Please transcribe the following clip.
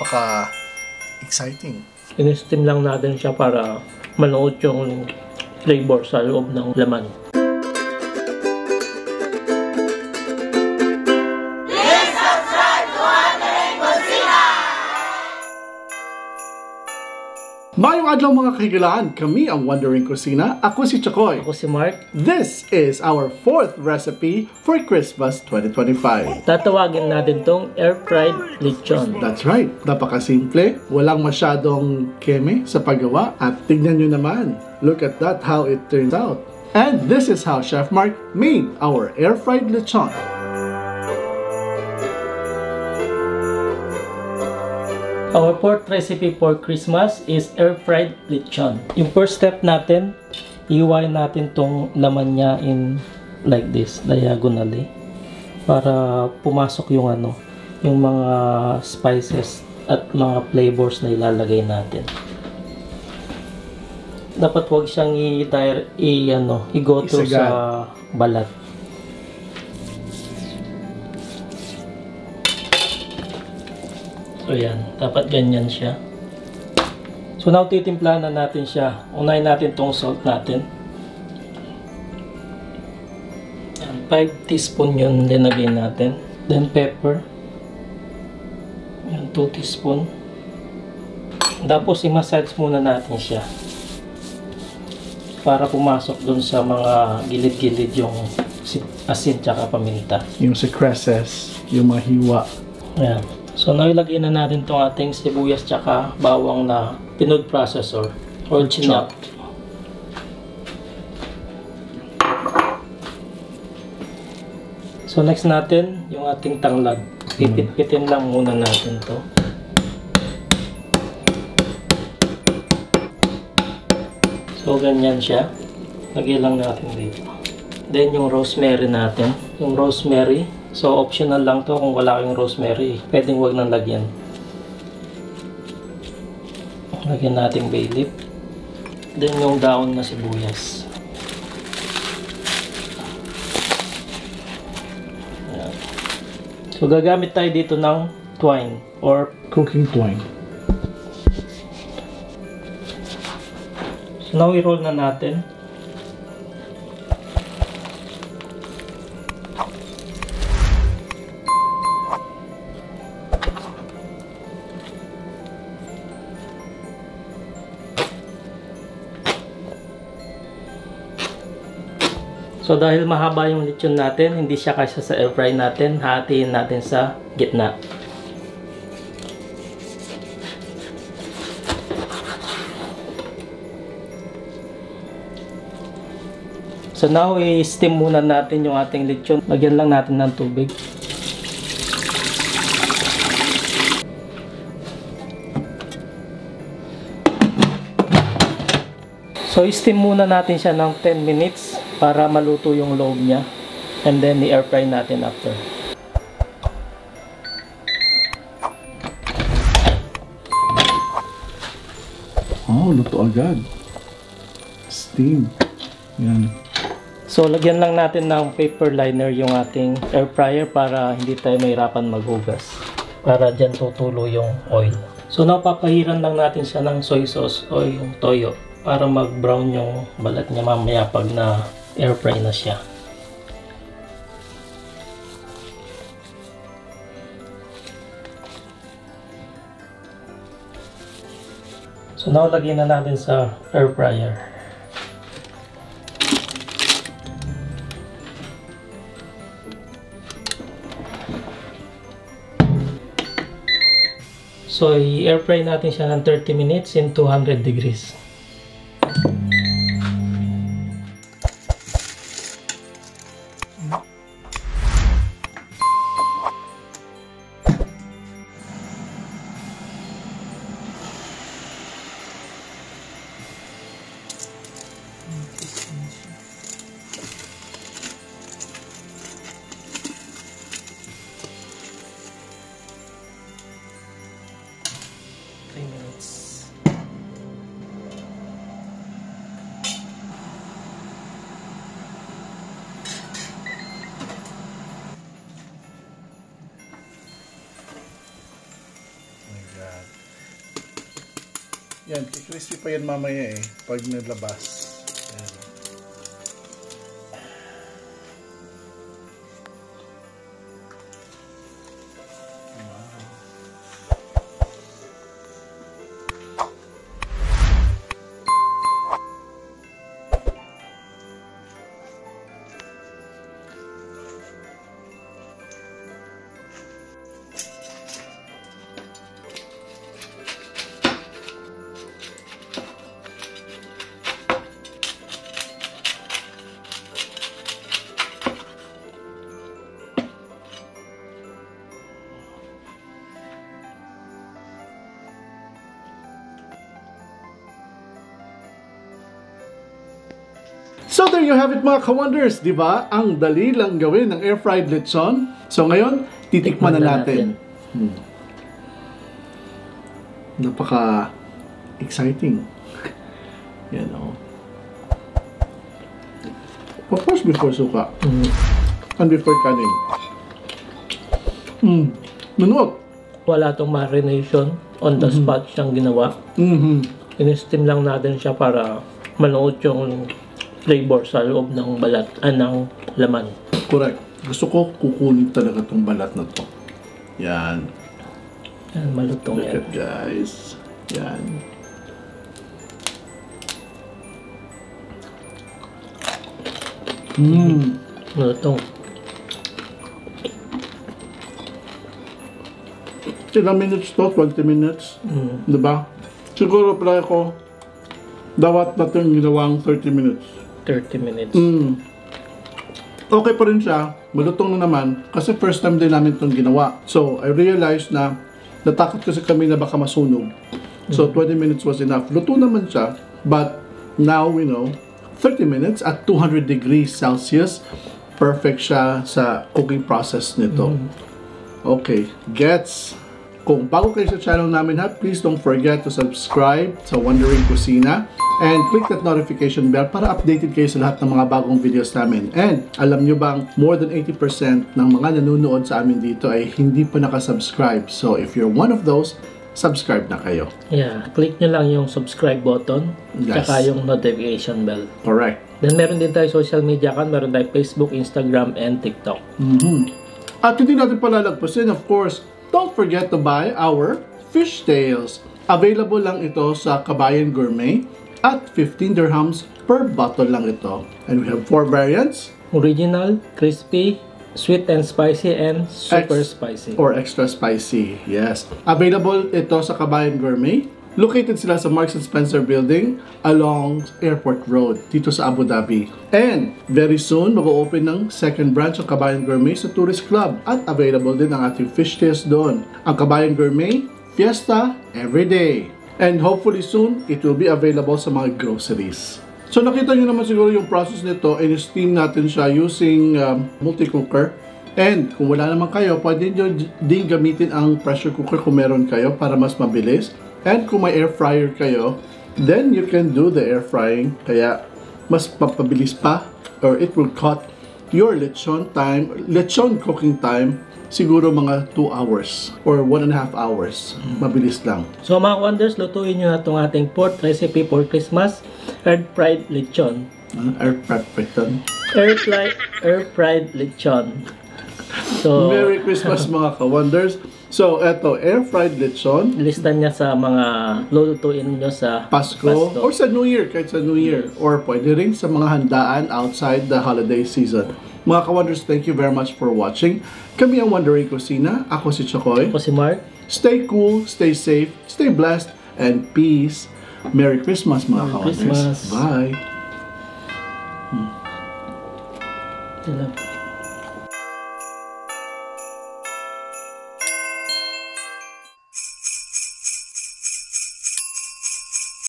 napaka-exciting. In-steam lang natin siya para manuot yung flavor sa loob ng laman. Mayong adlaw mga kahigalaan, kami ang Wandering Kusina. Ako si Chakoy. Ako si Mark. This is our 4th recipe for Christmas 2025. Tatawagin natin tong air-fried lechon. That's right, napakasimple, walang masyadong keme sa paggawa at tignan nyo naman, look at that how it turns out. And this is how Chef Mark made our air-fried lechon. Our 4th recipe for Christmas is air-fried lechon. Yung first step natin, iwain natin tong laman niya in like this, diagonally, para pumasok yung yung mga spices at mga flavors na ilalagay natin. Dapat wag siyang i-go through sa balat. So yan, dapat ganyan siya. So now titimplahan na natin siya. Unahin natin tong salt natin. Yan, 5 teaspoon yun linagay natin. Then pepper. Yan, 2 teaspoon. Tapos i-massage muna natin siya. Para pumasok dun sa mga gilid-gilid yung asin tsaka paminta. Yung sa creases, yung mga hiwa. Yan. So, nailagay na natin itong ating sibuyas tsaka bawang na food processor or chinap. So, next natin yung ating tanglad. Pipit-pitin lang muna natin to. So, ganyan siya. Lagay lang natin dito. Then, yung rosemary natin. Yung rosemary. So, optional lang to kung wala kayong rosemary. Pwedeng wag nang lagyan. Lagyan natin bay leaf. Then, yung daon na sibuyas. Ayan. So, gagamit tayo dito ng twine or cooking twine. So, now i-roll na natin. So dahil mahaba yung lechon natin, hindi siya kasya sa air fry natin, hatiin natin sa gitna. So now i-steam muna natin yung ating lechon. Lagyan lang natin ng tubig. So i-steam muna natin siya ng 10 minutes para maluto yung loob niya. And then i-air fry natin after. Oh, luto agad. Steam. Yan. So lagyan lang natin ng paper liner yung ating air fryer para hindi tayo mahirapan maghugas. Para dyan tutulo yung oil. So now papahiran lang natin siya ng soy sauce o yung toyo para mag-brown yung balat niya mamaya pag na air fry na siya. So now lagyan na natin sa air fryer. So i-air fry natin siya ng 30 minutes in 200 degrees. Yan, crispy pa yan mamaya eh, pag nilabas. Yan. So there you have it mga ka-wonders, di ba? Ang dali lang gawin ng air-fried lechon. So ngayon, titikman na natin. Napaka-exciting. Yan o. Of course, before suka. And before kanin. Nunot. Wala tong marination. On the spot siyang ginawa. In-steam lang natin siya para manuot yung flavor sa loob ng balat, ng laman. Correct. Gusto ko kukunin talaga tong balat na to. Yan. Yan, malutong yan. Look at guys. Yan. Malutong. Ilang minutes to? 20 minutes? Diba? Siguro pala ko dapat natin ginawang 30 minutes. 30 minutes. Okay pa rin siya, malutong na naman, kasi first time din namin itong ginawa. So, I realized na natakot kasi kami na baka masunog. So, 20 minutes was enough. Luto naman siya, but now we know, 30 minutes at 200 degrees Celsius, perfect siya sa cooking process nito. Okay, gets. Kung bago kayo sa channel namin ha, please don't forget to subscribe sa Wondering Kusina and click that notification bell para updated kayo sa lahat ng mga bagong videos namin. And alam nyo bang more than 80% ng mga nanonood sa amin dito ay hindi pa nakasubscribe. So if you're one of those, subscribe na kayo. Yeah, click nyo lang yung subscribe button, tsaka yung notification bell. Correct. Then meron din tayo social media account, meron tayo Facebook, Instagram, and TikTok. At hindi natin palalagpasin, of course, don't forget to buy our fishtails. Available lang ito sa Kabayan Gourmet at 15 dirhams per bottle lang ito. And we have 4 variants. Original, crispy, sweet and spicy, and super spicy. Or extra spicy, yes. Available ito sa Kabayan Gourmet. Located sila sa Marks & Spencer building along Airport Road dito sa Abu Dhabi. And very soon, mag-open ng second branch ng Kabayan Gourmet sa Tourist Club at available din ang ating fishtails doon. Ang Kabayan Gourmet, fiesta every day. And hopefully soon, it will be available sa mga groceries. So nakita nyo naman siguro yung process nito, in-steam natin siya using multi-cooker. And kung wala naman kayo, pwede nyo din gamitin ang pressure cooker kung meron kayo para mas mabilis. And kung may air fryer kayo, then you can do the air frying. Kaya mas mapabilis pa, or it will cut your lechon cooking time, siguro mga 2 hours or 1.5 hours. Mabilis lang. So mga wonders, lutuin nyo na itong ating fourth recipe for Christmas, air-fried lechon. Air-fried lechon. So, Merry Christmas mga ka-wonders. So, eto, air-fried lechon. Listan niya sa mga lulutuin nyo sa Pasko or sa New Year, kahit sa New Year. Or pwede rin sa mga handaan outside the holiday season. Mga ka-wonders, thank you very much for watching. Kami ang Wondering Kusina. Ako si Chokoy. Ako si Mark. Stay cool, stay safe, stay blessed, and peace. Merry Christmas mga ka-wonders. Christmas. Bye. Hello.